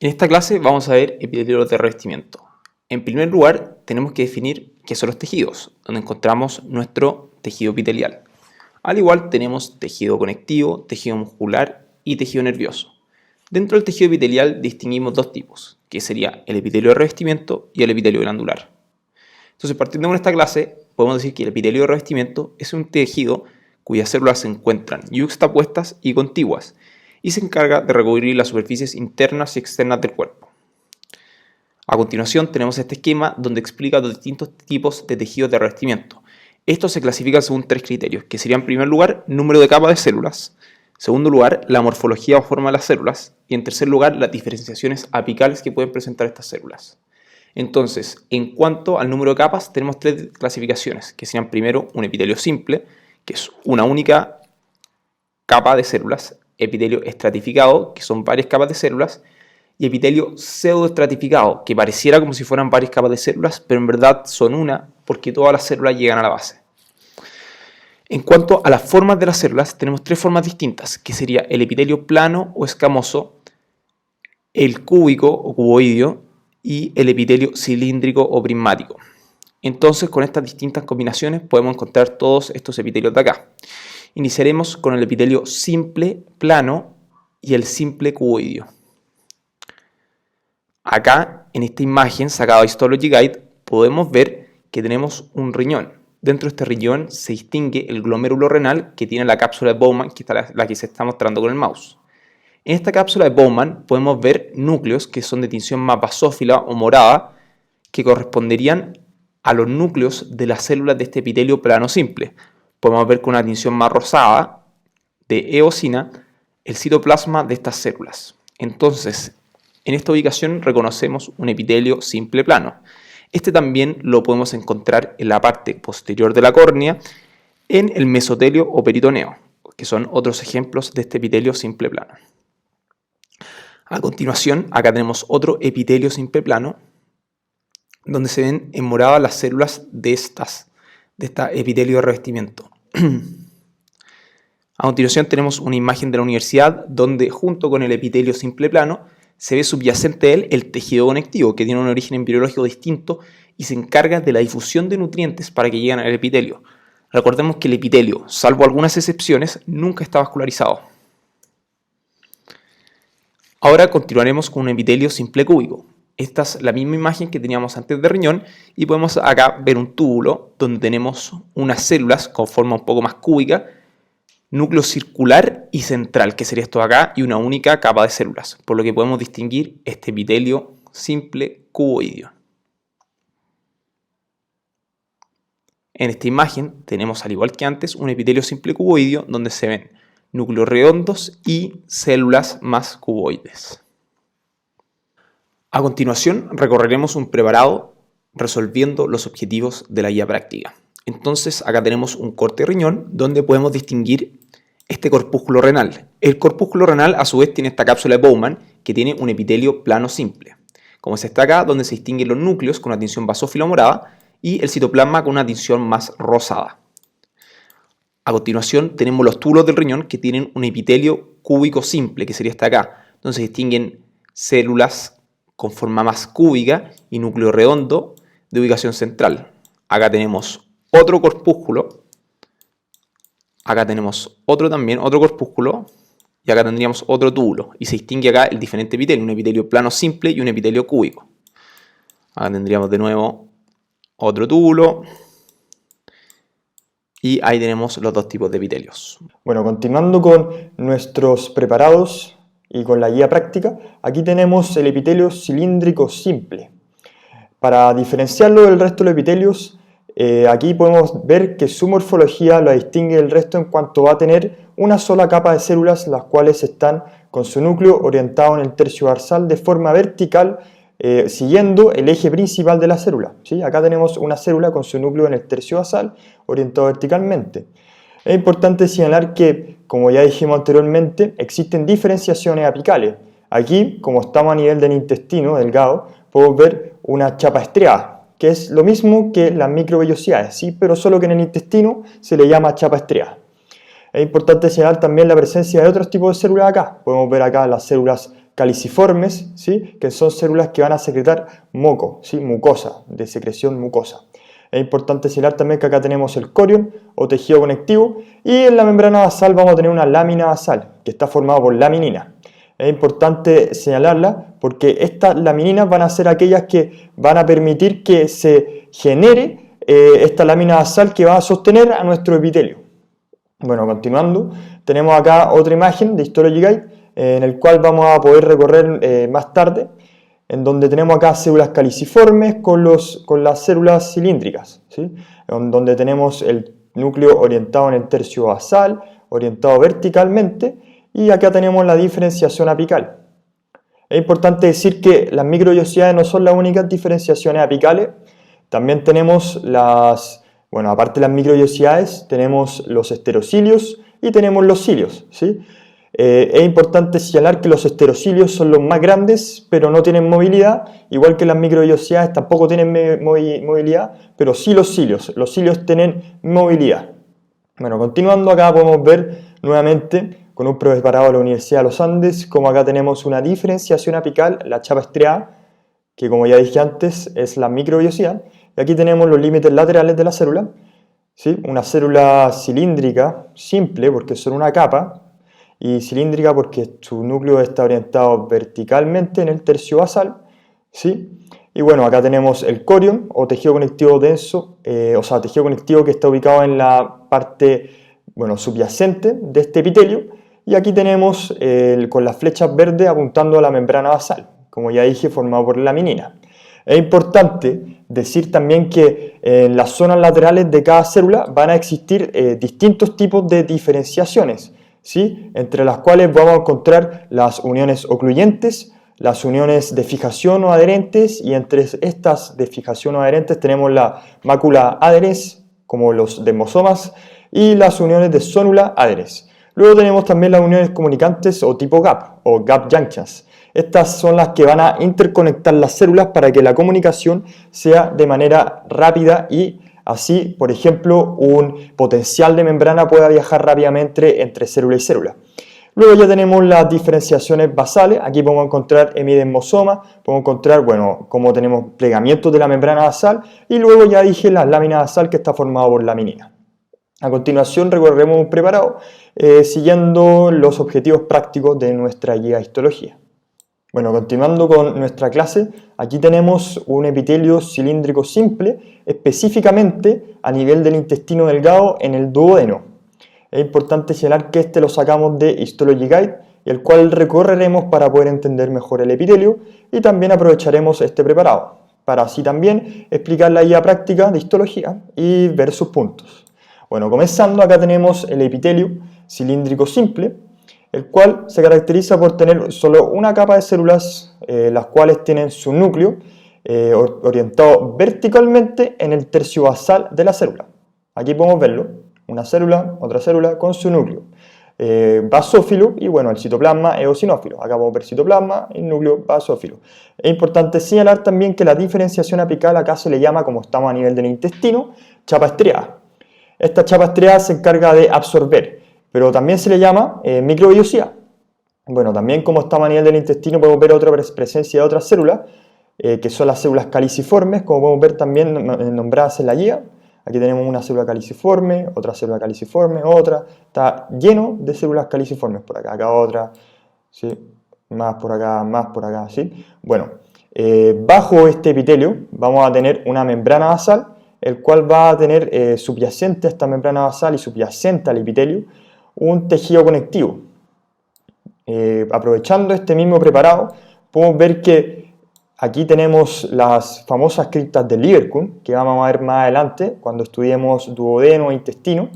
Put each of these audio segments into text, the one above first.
En esta clase vamos a ver epitelios de revestimiento. En primer lugar, tenemos que definir qué son los tejidos, donde encontramos nuestro tejido epitelial. Al igual tenemos tejido conectivo, tejido muscular y tejido nervioso. Dentro del tejido epitelial distinguimos dos tipos, que sería el epitelio de revestimiento y el epitelio glandular. Entonces, partiendo de esta clase, podemos decir que el epitelio de revestimiento es un tejido cuyas células se encuentran yuxtapuestas y contiguas, y se encarga de recubrir las superficies internas y externas del cuerpo. A continuación tenemos este esquema donde explica los distintos tipos de tejidos de revestimiento. Estos se clasifican según tres criterios, que serían en primer lugar, número de capas de células, en segundo lugar, la morfología o forma de las células, y en tercer lugar, las diferenciaciones apicales que pueden presentar estas células. Entonces, en cuanto al número de capas, tenemos tres clasificaciones, que serían primero un epitelio simple, que es una única capa de células, epitelio estratificado, que son varias capas de células, y epitelio pseudoestratificado, que pareciera como si fueran varias capas de células, pero en verdad son una, porque todas las células llegan a la base. En cuanto a las formas de las células, tenemos tres formas distintas, que sería el epitelio plano o escamoso, el cúbico o cuboideo y el epitelio cilíndrico o prismático. Entonces, con estas distintas combinaciones podemos encontrar todos estos epitelios de acá. Iniciaremos con el epitelio simple plano y el simple cuboideo. Acá, en esta imagen sacada de Histology Guide, podemos ver que tenemos un riñón. Dentro de este riñón se distingue el glomérulo renal, que tiene la cápsula de Bowman, que es la que se está mostrando con el mouse. En esta cápsula de Bowman podemos ver núcleos que son de tinción más basófila o morada, que corresponderían a los núcleos de las células de este epitelio plano simple. Podemos ver con una tinción más rosada de eosina el citoplasma de estas células. Entonces, en esta ubicación reconocemos un epitelio simple plano. Este también lo podemos encontrar en la parte posterior de la córnea, en el mesotelio o peritoneo, que son otros ejemplos de este epitelio simple plano. A continuación, acá tenemos otro epitelio simple plano, donde se ven en morada las células de esta epitelio de revestimiento. A continuación tenemos una imagen de la universidad donde junto con el epitelio simple plano se ve subyacente a él el tejido conectivo, que tiene un origen embriológico distinto y se encarga de la difusión de nutrientes para que lleguen al epitelio. Recordemos que el epitelio, salvo algunas excepciones, nunca está vascularizado. Ahora continuaremos con un epitelio simple cúbico. Esta es la misma imagen que teníamos antes de riñón y podemos acá ver un túbulo donde tenemos unas células con forma un poco más cúbica, núcleo circular y central, que sería esto de acá, y una única capa de células, por lo que podemos distinguir este epitelio simple cuboideo. En esta imagen tenemos, al igual que antes, un epitelio simple cuboideo donde se ven núcleos redondos y células más cuboides. A continuación recorreremos un preparado resolviendo los objetivos de la guía práctica. Entonces acá tenemos un corte de riñón donde podemos distinguir este corpúsculo renal. El corpúsculo renal a su vez tiene esta cápsula de Bowman que tiene un epitelio plano simple, como es esta acá, donde se distinguen los núcleos con una tinción basófila morada y el citoplasma con una tinción más rosada. A continuación tenemos los túbulos del riñón que tienen un epitelio cúbico simple, que sería esta acá, donde se distinguen células con forma más cúbica y núcleo redondo de ubicación central. Acá tenemos otro corpúsculo, acá tenemos otro corpúsculo y acá tendríamos otro túbulo y se distingue acá el diferente epitelio, un epitelio plano simple y un epitelio cúbico. Acá tendríamos de nuevo otro túbulo y ahí tenemos los dos tipos de epitelios. Bueno, continuando con nuestros preparados y con la guía práctica, aquí tenemos el epitelio cilíndrico simple. Para diferenciarlo del resto de los epitelios, aquí podemos ver que su morfología lo distingue del resto en cuanto va a tener una sola capa de células, las cuales están con su núcleo orientado en el tercio dorsal de forma vertical, siguiendo el eje principal de la célula. ¿Sí? Acá tenemos una célula con su núcleo en el tercio basal orientado verticalmente. Es importante señalar que, como ya dijimos anteriormente, existen diferenciaciones apicales. Aquí, como estamos a nivel del intestino delgado, podemos ver una chapa estriada, que es lo mismo que las microvellosidades, ¿sí? Pero solo que en el intestino se le llama chapa estriada. Es importante señalar también la presencia de otros tipos de células acá. Podemos ver acá las células caliciformes, ¿sí? Que son células que van a secretar moco, ¿sí? Mucosa, de secreción mucosa. Es importante señalar también que acá tenemos el corion o tejido conectivo y en la membrana basal vamos a tener una lámina basal que está formada por laminina. Es importante señalarla porque estas lamininas van a ser aquellas que van a permitir que se genere esta lámina basal que va a sostener a nuestro epitelio. Bueno, continuando, tenemos acá otra imagen de Histology Guide en el cual vamos a poder recorrer más tarde, en donde tenemos acá células caliciformes con las células cilíndricas, ¿sí? Donde tenemos el núcleo orientado en el tercio basal, orientado verticalmente, y acá tenemos la diferenciación apical. Es importante decir que las microvellosidades no son las únicas diferenciaciones apicales, también tenemos aparte de las microvellosidades, tenemos los esterocilios y tenemos los cilios, ¿sí? Es importante señalar que los esterocilios son los más grandes, pero no tienen movilidad, igual que las microvellosidades tampoco tienen movilidad, pero sí los cilios. Los cilios tienen movilidad. Bueno, continuando acá podemos ver nuevamente con un preparado de la Universidad de los Andes, como acá tenemos una diferenciación apical, la chapa estriada, que como ya dije antes es la microvellosidad, y aquí tenemos los límites laterales de la célula, ¿sí? Una célula cilíndrica simple porque son una capa, y cilíndrica porque su núcleo está orientado verticalmente en el tercio basal, ¿sí? Y bueno, acá tenemos el corion o tejido conectivo denso, tejido conectivo que está ubicado en la parte subyacente de este epitelio, y aquí tenemos con las flechas verdes apuntando a la membrana basal, como ya dije, formado por laminina. Es importante decir también que en las zonas laterales de cada célula van a existir distintos tipos de diferenciaciones, ¿sí? Entre las cuales vamos a encontrar las uniones ocluyentes, las uniones de fijación o adherentes, y entre estas de fijación o adherentes tenemos la mácula adherens, como los desmosomas, y las uniones de zonula adherens. Luego tenemos también las uniones comunicantes o tipo gap, o gap junctions. Estas son las que van a interconectar las células para que la comunicación sea de manera rápida y así, por ejemplo, un potencial de membrana pueda viajar rápidamente entre célula y célula. Luego ya tenemos las diferenciaciones basales. Aquí podemos encontrar hemidesmosoma, podemos encontrar, cómo tenemos plegamientos de la membrana basal, y luego ya dije la lámina basal que está formada por laminina. A continuación recorremos un preparado siguiendo los objetivos prácticos de nuestra guía de histología. Bueno, continuando con nuestra clase, aquí tenemos un epitelio cilíndrico simple, específicamente a nivel del intestino delgado en el duodeno. Es importante señalar que este lo sacamos de Histology Guide, y el cual recorreremos para poder entender mejor el epitelio, y también aprovecharemos este preparado, para así también explicar la guía práctica de histología y ver sus puntos. Bueno, comenzando, acá tenemos el epitelio cilíndrico simple, el cual se caracteriza por tener solo una capa de células, las cuales tienen su núcleo orientado verticalmente en el tercio basal de la célula. Aquí podemos verlo, una célula, otra célula con su núcleo. Basófilo y el citoplasma eosinófilo. Acá podemos ver citoplasma y núcleo basófilo. Es importante señalar también que la diferenciación apical acá se le llama, como estamos a nivel del intestino, chapa estriada. Esta chapa estriada se encarga de absorber, pero también se le llama microvellosidad. Bueno, también como estamos a nivel del intestino podemos ver otra presencia de otras células, que son las células caliciformes, como podemos ver también nombradas en la guía. Aquí tenemos una célula caliciforme, otra célula caliciforme, otra. Está lleno de células caliciformes por acá, acá otra, ¿sí? Más por acá, ¿sí? Bueno, bajo este epitelio vamos a tener una membrana basal, el cual va a tener subyacente a esta membrana basal y subyacente al epitelio un tejido conectivo. Aprovechando este mismo preparado, podemos ver que aquí tenemos las famosas criptas de Lieberkühn, que vamos a ver más adelante cuando estudiemos duodeno e intestino,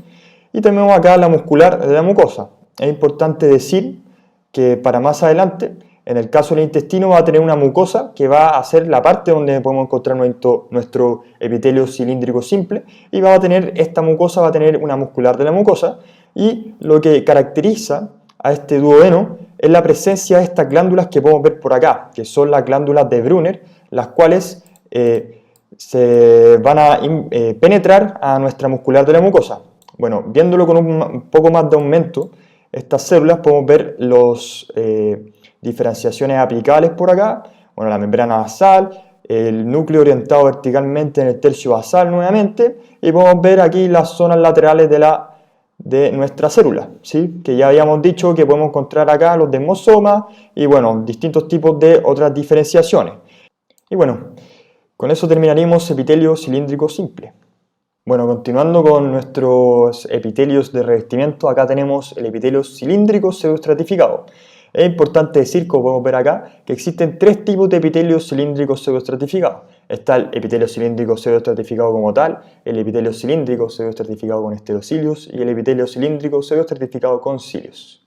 y tenemos acá la muscular de la mucosa. Es importante decir que para más adelante, en el caso del intestino, va a tener una mucosa que va a ser la parte donde podemos encontrar nuestro epitelio cilíndrico simple, y esta mucosa va a tener una muscular de la mucosa, y lo que caracteriza a este duodeno es la presencia de estas glándulas que podemos ver por acá, que son las glándulas de Brunner, las cuales se van a penetrar a nuestra muscular de la mucosa. Bueno, viéndolo con un poco más de aumento, estas células podemos ver diferenciaciones apicales por acá, bueno, la membrana basal, el núcleo orientado verticalmente en el tercio basal nuevamente, y podemos ver aquí las zonas laterales de nuestra célula, ¿sí? Que ya habíamos dicho que podemos encontrar acá los desmosomas y bueno, distintos tipos de otras diferenciaciones. Y bueno, con eso terminaríamos epitelio cilíndrico simple. Bueno, continuando con nuestros epitelios de revestimiento, acá tenemos el epitelio cilíndrico pseudoestratificado. Es importante decir, como podemos ver acá, que existen tres tipos de epitelios cilíndricos pseudoestratificados. Está el epitelio cilíndrico pseudoestratificado como tal, el epitelio cilíndrico pseudoestratificado con esterocilios y el epitelio cilíndrico pseudoestratificado con cilios.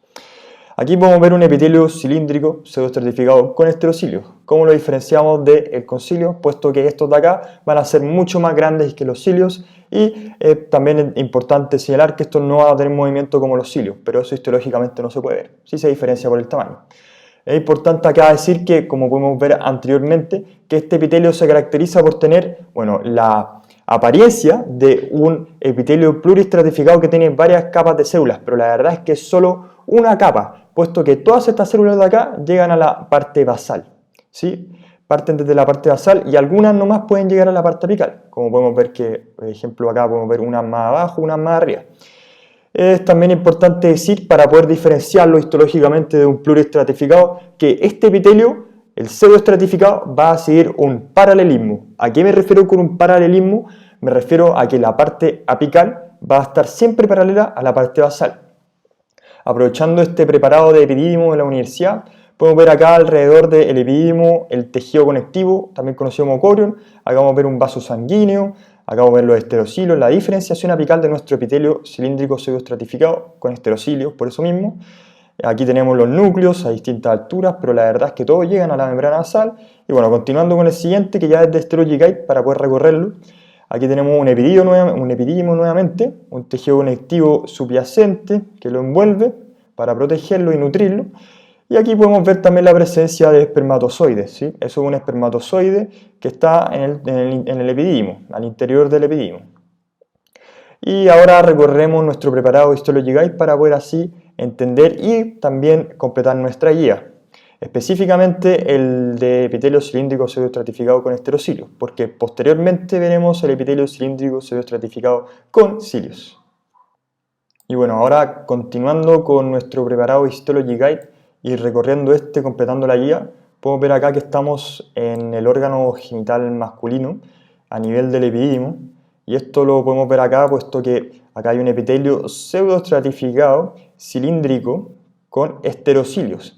Aquí podemos ver un epitelio cilíndrico pseudoestratificado con esterocilios. ¿Cómo lo diferenciamos del concilio? Puesto que estos de acá van a ser mucho más grandes que los cilios y también es importante señalar que estos no van a tener movimiento como los cilios, pero eso histológicamente no se puede ver, sí se diferencia por el tamaño. Es importante acá decir que, como podemos ver anteriormente, que este epitelio se caracteriza por tener, bueno, la apariencia de un epitelio pluristratificado que tiene varias capas de células, pero la verdad es que es solo una capa, puesto que todas estas células de acá llegan a la parte basal, ¿sí? Parten desde la parte basal y algunas nomás pueden llegar a la parte apical, como podemos ver que, por ejemplo, acá podemos ver unas más abajo, unas más arriba. Es también importante decir, para poder diferenciarlo histológicamente de un pluristratificado, que este epitelio, el pseudoestratificado, va a seguir un paralelismo. ¿A qué me refiero con un paralelismo? Me refiero a que la parte apical va a estar siempre paralela a la parte basal. Aprovechando este preparado de epidídimo de la universidad, podemos ver acá alrededor del epidídimo el tejido conectivo, también conocido como corion. Acá vamos a ver un vaso sanguíneo, acá vamos a ver los esterocilios, la diferenciación apical de nuestro epitelio cilíndrico pseudoestratificado con esterocilios, por eso mismo. Aquí tenemos los núcleos a distintas alturas, pero la verdad es que todos llegan a la membrana basal. Y bueno, continuando con el siguiente, que ya es de esterogicae, para poder recorrerlo. Aquí tenemos un epidídimo nuevamente, un tejido conectivo subyacente que lo envuelve para protegerlo y nutrirlo. Y aquí podemos ver también la presencia de espermatozoides, ¿sí? Eso es un espermatozoide que está en el epidídimo, al interior del epidídimo. Y ahora recorremos nuestro preparado Histology Guide para poder así entender y también completar nuestra guía. Específicamente el de epitelio cilíndrico pseudoestratificado con esterocilios, porque posteriormente veremos el epitelio cilíndrico pseudoestratificado con cilios. Y bueno, ahora continuando con nuestro preparado Histology Guide y recorriendo completando la guía, podemos ver acá que estamos en el órgano genital masculino a nivel del epidídimo, y esto lo podemos ver acá puesto que acá hay un epitelio pseudoestratificado cilíndrico con esterocilios.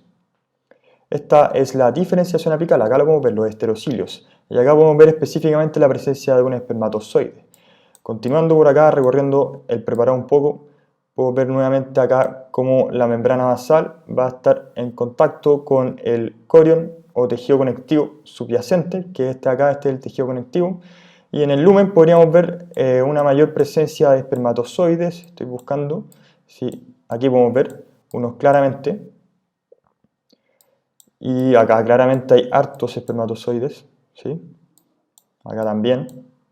Esta es la diferenciación apical, acá lo podemos ver, los esterocilios, y acá podemos ver específicamente la presencia de un espermatozoide. Continuando por acá, recorriendo el preparado un poco, podemos ver nuevamente acá cómo la membrana basal va a estar en contacto con el corion o tejido conectivo subyacente, que es este es el tejido conectivo, y en el lumen podríamos ver una mayor presencia de espermatozoides, estoy buscando, sí, aquí podemos ver unos claramente, y acá claramente hay hartos espermatozoides, ¿sí? Acá también,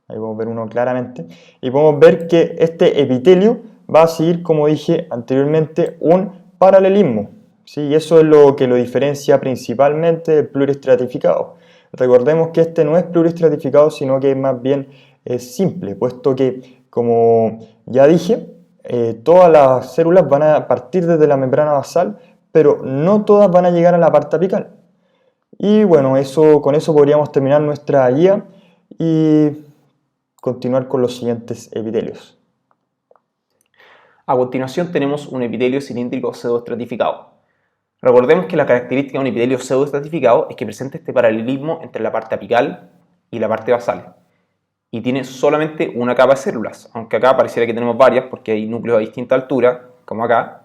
ahí podemos ver uno claramente, y podemos ver que este epitelio va a seguir, como dije anteriormente, un paralelismo, ¿sí? Y eso es lo que lo diferencia principalmente del pluristratificado. Recordemos que este no es pluristratificado, sino que más bien es simple, puesto que, como ya dije, todas las células van a partir desde la membrana basal, pero no todas van a llegar a la parte apical. Y bueno, con eso podríamos terminar nuestra guía y continuar con los siguientes epitelios. A continuación tenemos un epitelio cilíndrico pseudoestratificado. Recordemos que la característica de un epitelio pseudoestratificado es que presenta este paralelismo entre la parte apical y la parte basal. Y tiene solamente una capa de células, aunque acá pareciera que tenemos varias porque hay núcleos a distinta altura, como acá.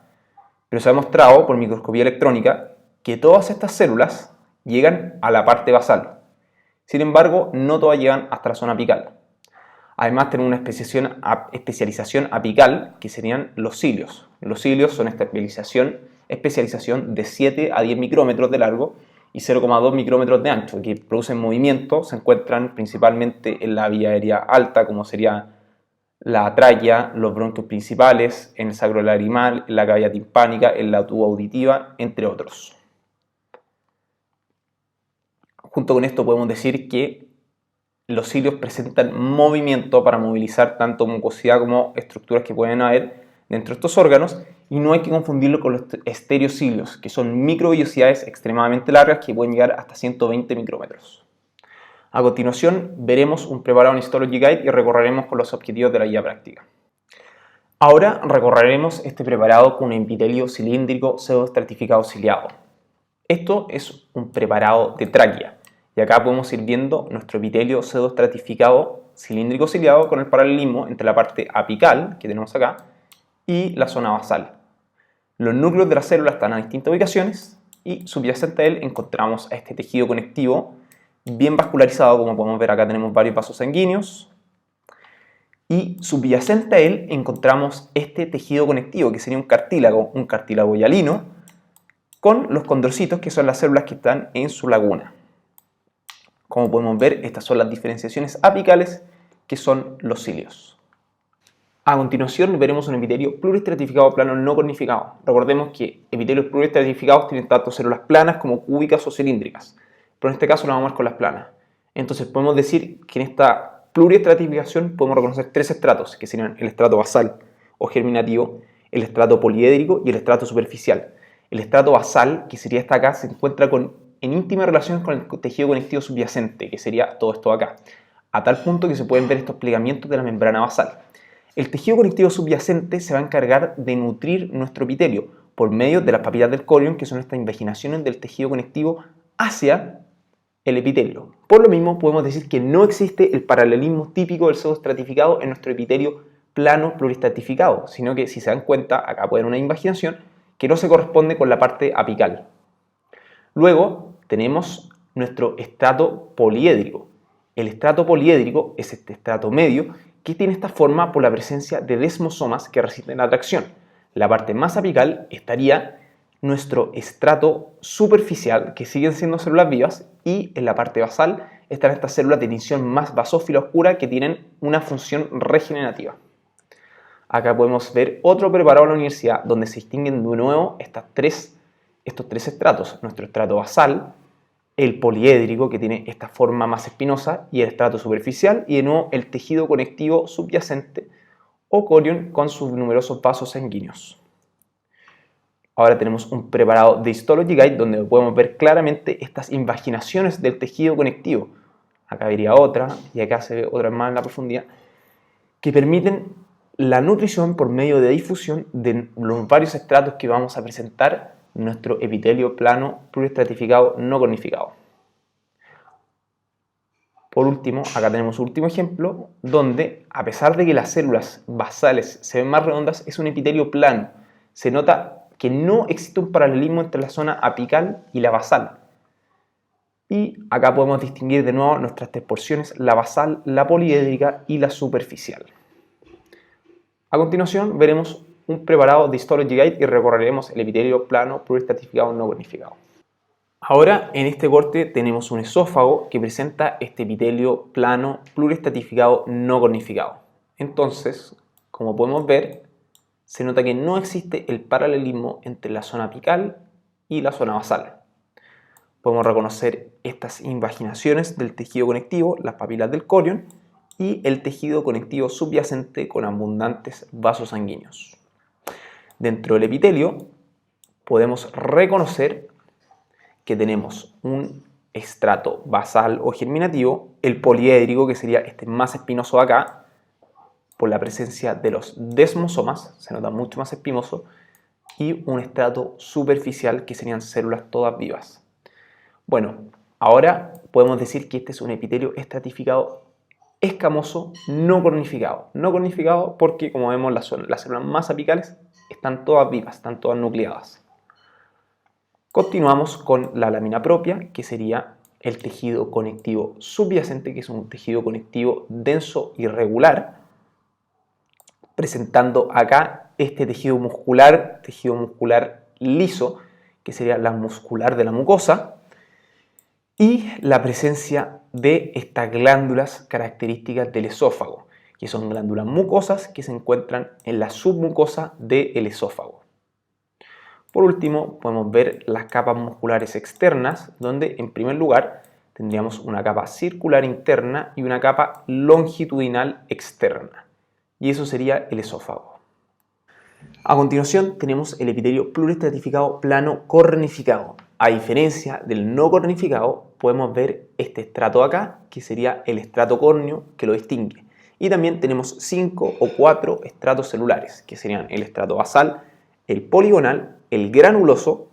Pero se ha demostrado por microscopía electrónica que todas estas células llegan a la parte basal. Sin embargo, no todas llegan hasta la zona apical. Además tenemos una especialización apical, que serían los cilios. Los cilios son esta especialización de 7 a 10 micrómetros de largo y 0,2 micrómetros de ancho, que producen movimiento, se encuentran principalmente en la vía aérea alta, como sería la tráquea, los bronquios principales, en el sacro lagrimal, en la cavidad timpánica, en la tuba auditiva, entre otros. Junto con esto podemos decir que los cilios presentan movimiento para movilizar tanto mucosidad como estructuras que pueden haber dentro de estos órganos, y no hay que confundirlo con los estereocilios, que son microvellosidades extremadamente largas que pueden llegar hasta 120 micrómetros. A continuación veremos un preparado en Histology Guide y recorreremos con los objetivos de la guía práctica. Ahora recorreremos este preparado con un epitelio cilíndrico pseudoestratificado ciliado. Esto es un preparado de tráquea, y acá podemos ir viendo nuestro epitelio pseudoestratificado cilíndrico ciliado con el paralelismo entre la parte apical, que tenemos acá, y la zona basal. Los núcleos de la célula están a distintas ubicaciones y subyacente a él encontramos a este tejido conectivo bien vascularizado, como podemos ver acá tenemos varios vasos sanguíneos, y subyacente a él encontramos este tejido conectivo que sería un cartílago hialino, con los condrocitos, que son las células que están en su laguna. Como podemos ver, estas son las diferenciaciones apicales, que son los cilios. A continuación veremos un epitelio pluristratificado plano no cornificado. Recordemos que epitelios pluristratificados tienen tanto células planas como cúbicas o cilíndricas, pero en este caso lo vamos a ver con las planas. Entonces podemos decir que en esta pluriestratificación podemos reconocer tres estratos, que serían el estrato basal o germinativo, el estrato poliédrico y el estrato superficial. El estrato basal, que sería esta acá, se encuentra en íntima relación con el tejido conectivo subyacente, que sería todo esto acá, a tal punto que se pueden ver estos plegamientos de la membrana basal. El tejido conectivo subyacente se va a encargar de nutrir nuestro epitelio por medio de las papilas del corion, que son estas invaginaciones del tejido conectivo hacia el epitelio. Por lo mismo, podemos decir que no existe el paralelismo típico del pseudoestratificado en nuestro epitelio plano pluristratificado, sino que si se dan cuenta, acá puede haber una invaginación que no se corresponde con la parte apical. Luego tenemos nuestro estrato poliédrico. El estrato poliédrico es este estrato medio que tiene esta forma por la presencia de desmosomas que resisten la atracción. La parte más apical estaría nuestro estrato superficial, que siguen siendo células vivas, y en la parte basal están estas células de tinción más basófila oscura que tienen una función regenerativa. Acá podemos ver otro preparado en la universidad donde se distinguen de nuevo estos tres estratos: nuestro estrato basal, el poliédrico, que tiene esta forma más espinosa, y el estrato superficial, y de nuevo el tejido conectivo subyacente o corion con sus numerosos vasos sanguíneos. Ahora tenemos un preparado de Histology Guide donde podemos ver claramente estas invaginaciones del tejido conectivo. Acá vería otra, y acá se ve otra más en la profundidad, que permiten la nutrición por medio de difusión de los varios estratos que vamos a presentar en nuestro epitelio plano pluristratificado no cornificado. Por último, acá tenemos un último ejemplo donde, a pesar de que las células basales se ven más redondas, es un epitelio plano. Se nota que no existe un paralelismo entre la zona apical y la basal. Y acá podemos distinguir de nuevo nuestras tres porciones: la basal, la poliédrica y la superficial. A continuación veremos un preparado de Histology Guide y recorreremos el epitelio plano pluristratificado no cornificado. Ahora en este corte tenemos un esófago que presenta este epitelio plano pluristratificado no cornificado. Entonces, como podemos ver, se nota que no existe el paralelismo entre la zona apical y la zona basal. Podemos reconocer estas invaginaciones del tejido conectivo, las papilas del corion, y el tejido conectivo subyacente con abundantes vasos sanguíneos. Dentro del epitelio podemos reconocer que tenemos un estrato basal o germinativo, el poliédrico, que sería este más espinoso de acá, por la presencia de los desmosomas, se nota mucho más espinoso, y un estrato superficial, que serían células todas vivas. Bueno, ahora podemos decir que este es un epitelio estratificado escamoso no cornificado. No cornificado porque, como vemos, las células más apicales están todas vivas, están todas nucleadas. Continuamos con la lámina propia, que sería el tejido conectivo subyacente, que es un tejido conectivo denso y regular, presentando acá este tejido muscular liso, que sería la muscular de la mucosa, y la presencia de estas glándulas características del esófago, que son glándulas mucosas que se encuentran en la submucosa del esófago. Por último, podemos ver las capas musculares externas, donde en primer lugar tendríamos una capa circular interna y una capa longitudinal externa. Y eso sería el esófago. A continuación tenemos el epitelio pluriestratificado plano cornificado. A diferencia del no cornificado, podemos ver este estrato acá, que sería el estrato córneo que lo distingue. Y también tenemos 5 o 4 estratos celulares, que serían el estrato basal, el poligonal, el granuloso,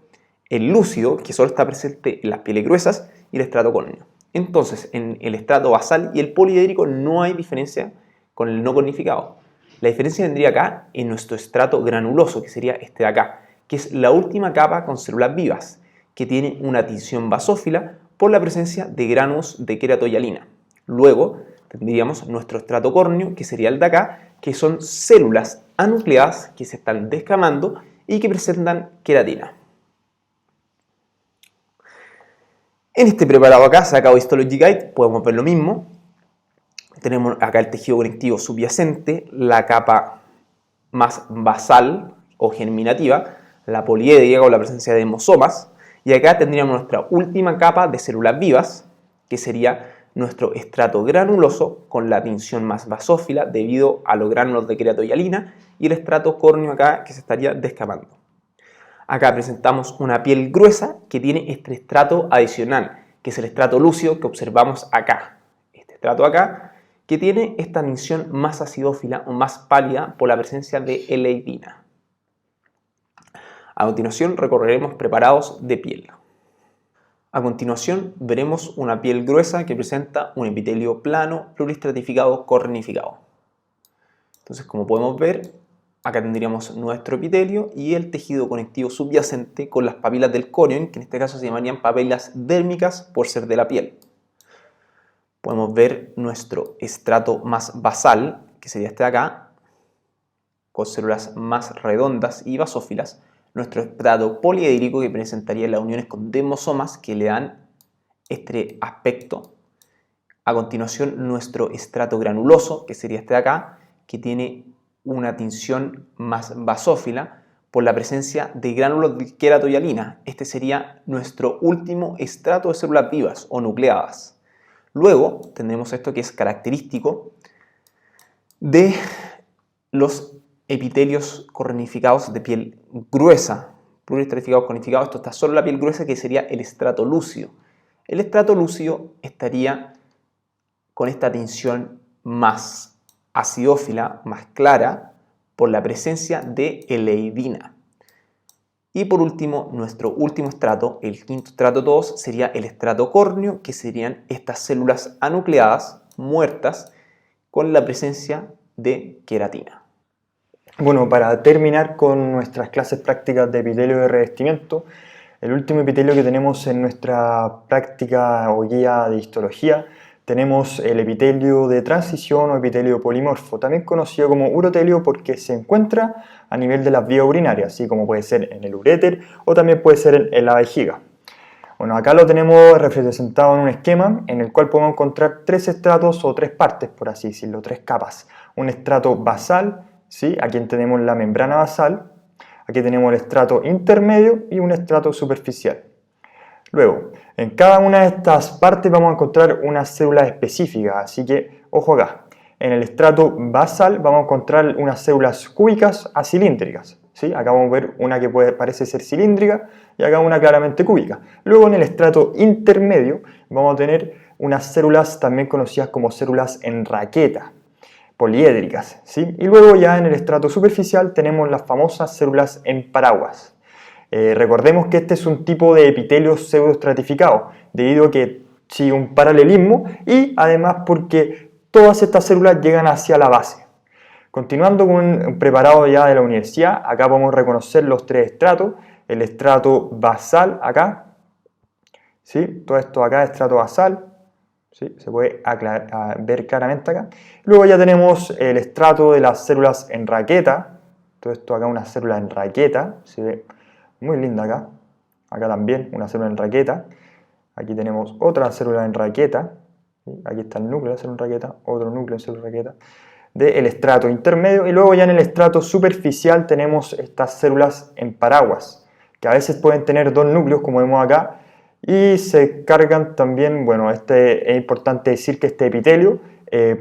el lúcido, que solo está presente en las pieles gruesas, y el estrato córneo. Entonces, en el estrato basal y el poliédrico no hay diferencia con el no cornificado. La diferencia vendría acá en nuestro estrato granuloso, que sería este de acá, que es la última capa con células vivas, que tiene una tinción basófila por la presencia de granos de queratohialina. Luego tendríamos nuestro estrato córneo, que sería el de acá, que son células anucleadas que se están descamando y que presentan queratina. En este preparado acá, sacado Histology Guide, podemos ver lo mismo. Tenemos acá el tejido conectivo subyacente, la capa más basal o germinativa, la poliédrica con la presencia de hemosomas, y acá tendríamos nuestra última capa de células vivas, que sería nuestro estrato granuloso con la tinción más basófila debido a los gránulos de queratohialina, y el estrato córneo acá que se estaría descamando. Acá presentamos una piel gruesa que tiene este estrato adicional, que es el estrato lúcido que observamos acá. Este estrato acá, que tiene esta tinción más acidófila o más pálida por la presencia de eleidina. A continuación recorreremos preparados de piel. A continuación veremos una piel gruesa que presenta un epitelio plano, pluriestratificado, cornificado. Entonces, como podemos ver, acá tendríamos nuestro epitelio y el tejido conectivo subyacente con las papilas del corion, que en este caso se llamarían papilas dérmicas por ser de la piel. Podemos ver nuestro estrato más basal, que sería este de acá, con células más redondas y basófilas. Nuestro estrato poliédrico, que presentaría las uniones con demosomas que le dan este aspecto. A continuación, nuestro estrato granuloso, que sería este de acá, que tiene una tinción más basófila por la presencia de gránulos de queratohialina. Este sería nuestro último estrato de células vivas o nucleadas. Luego tendremos esto que es característico de los epitelios cornificados de piel gruesa, pluriestratificados cornificados. Esto está solo en la piel gruesa, que sería el estrato lúcido. El estrato lúcido estaría con esta tinción más acidófila, más clara, por la presencia de eleidina. Y por último, nuestro último estrato, el quinto estrato de todos, sería el estrato córneo, que serían estas células anucleadas, muertas, con la presencia de queratina. Bueno, para terminar con nuestras clases prácticas de epitelio de revestimiento, el último epitelio que tenemos en nuestra práctica o guía de histología, tenemos el epitelio de transición o epitelio polimorfo, también conocido como urotelio porque se encuentra a nivel de las vías urinarias, así como puede ser en el uréter o también puede ser en la vejiga. Bueno, acá lo tenemos representado en un esquema en el cual podemos encontrar tres estratos o tres partes, por así decirlo, tres capas. Un estrato basal, ¿sí? Aquí tenemos la membrana basal, aquí tenemos el estrato intermedio y un estrato superficial. Luego, en cada una de estas partes vamos a encontrar unas células específicas, así que ojo acá. En el estrato basal vamos a encontrar unas células cúbicas a cilíndricas, ¿sí? Acá vamos a ver una que parece ser cilíndrica y acá una claramente cúbica. Luego en el estrato intermedio vamos a tener unas células también conocidas como células en raqueta, poliédricas, ¿sí? Y luego ya en el estrato superficial tenemos las famosas células en paraguas. Recordemos que este es un tipo de epitelio pseudoestratificado, debido a que sigue un paralelismo y además porque todas estas células llegan hacia la base. Continuando con un preparado ya de la universidad, acá podemos reconocer los tres estratos, el estrato basal acá, ¿sí? Todo esto acá es estrato basal, ¿sí? Se puede ver claramente acá. Luego ya tenemos el estrato de las células en raqueta, todo esto acá una célula en raqueta, se ve muy linda acá. Acá también una célula en raqueta. Aquí tenemos otra célula en raqueta. ¿Sí? Aquí está el núcleo de célula en raqueta, otro núcleo de célula en raqueta. Del estrato intermedio. Y luego ya en el estrato superficial tenemos estas células en paraguas, que a veces pueden tener dos núcleos, como vemos acá, y se cargan también, bueno, es importante decir que este epitelio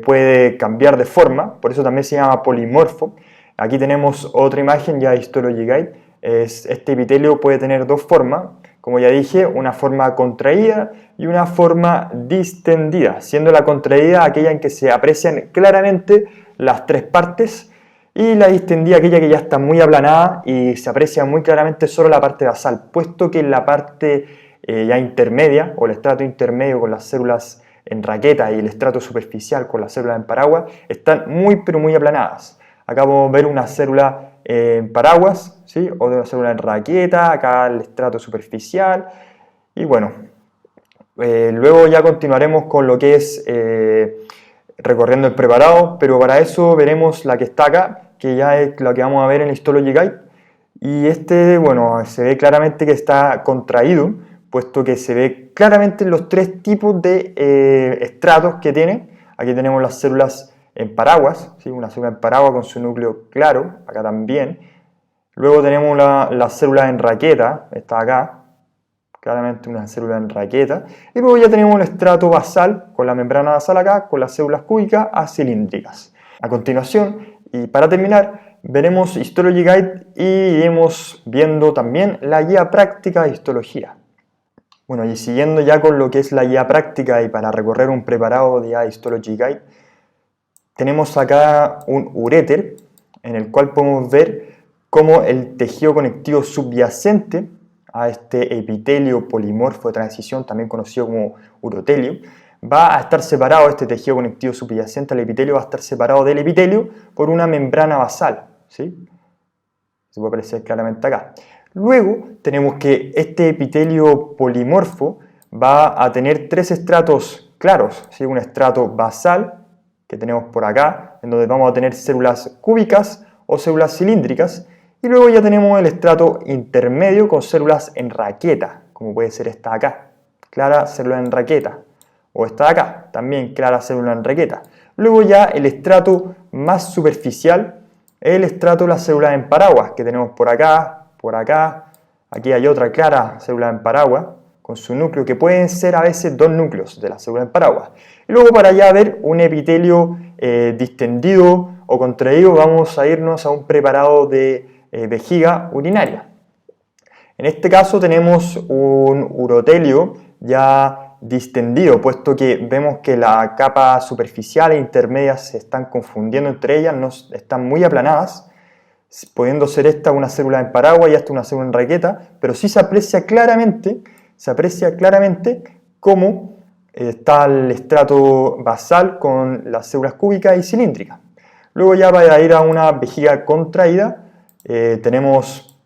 puede cambiar de forma, por eso también se llama polimorfo. Aquí tenemos otra imagen ya de Histology Guide. Este epitelio puede tener dos formas, como ya dije, una forma contraída y una forma distendida, siendo la contraída aquella en que se aprecian claramente las tres partes y la distendida aquella que ya está muy aplanada y se aprecia muy claramente solo la parte basal, puesto que en la parte ya intermedia o el estrato intermedio con las células en raqueta y el estrato superficial con las células en paraguas están muy pero muy aplanadas. Acá podemos ver una célula en paraguas, ¿sí? Otra célula en raqueta, acá el estrato superficial y bueno, luego ya continuaremos con lo que es recorriendo el preparado, pero para eso veremos la que está acá, que ya es la que vamos a ver en el Histology Guide. Y bueno, se ve claramente que está contraído, puesto que se ve claramente los tres tipos de estratos que tiene. Aquí tenemos las células en paraguas, ¿sí? Una célula en paraguas con su núcleo claro, acá también. Luego tenemos las células en raqueta, está acá, claramente una célula en raqueta. Y luego ya tenemos el estrato basal, con la membrana basal acá, con las células cúbicas acilíndricas. A continuación, y para terminar, veremos Histology Guide y iremos viendo también la guía práctica de histología. Bueno, y siguiendo ya con lo que es la guía práctica y para recorrer un preparado de Histology Guide, tenemos acá un uréter en el cual podemos ver cómo el tejido conectivo subyacente a este epitelio polimorfo de transición, también conocido como urotelio, va a estar separado, este tejido conectivo subyacente al epitelio va a estar separado del epitelio por una membrana basal, ¿sí? Se puede apreciar claramente acá. Luego tenemos que este epitelio polimorfo va a tener tres estratos claros, ¿sí? Un estrato basal, que tenemos por acá, en donde vamos a tener células cúbicas o células cilíndricas, y luego ya tenemos el estrato intermedio con células en raqueta, como puede ser esta acá, clara célula en raqueta, o esta de acá, también clara célula en raqueta. Luego ya el estrato más superficial, el estrato de las células en paraguas, que tenemos por acá, aquí hay otra clara célula en paraguas, con su núcleo, que pueden ser a veces dos núcleos de la célula en paraguas. Y luego para allá ver un epitelio distendido o contraído, vamos a irnos a un preparado de vejiga urinaria. En este caso tenemos un urotelio ya distendido, puesto que vemos que la capa superficial e intermedia se están confundiendo entre ellas, no están muy aplanadas, pudiendo ser esta una célula en paraguas y esta una célula en raqueta, pero sí se aprecia claramente cómo está el estrato basal con las células cúbicas y cilíndricas. Luego ya para ir a una vejiga contraída, tenemos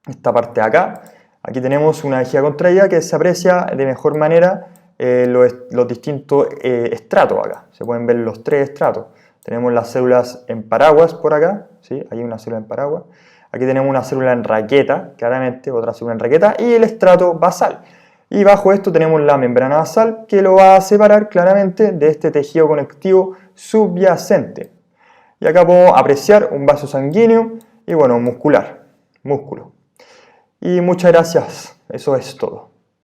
esta parte de acá. Aquí tenemos una vejiga contraída que se aprecia de mejor manera los distintos estratos acá. Se pueden ver los tres estratos. Tenemos las células en paraguas por acá, ¿sí? Hay una célula en paraguas. Aquí tenemos una célula en raqueta, claramente, otra célula en raqueta, y el estrato basal. Y bajo esto tenemos la membrana basal que lo va a separar claramente de este tejido conectivo subyacente. Y acá podemos apreciar un vaso sanguíneo y bueno, músculo. Y muchas gracias, eso es todo.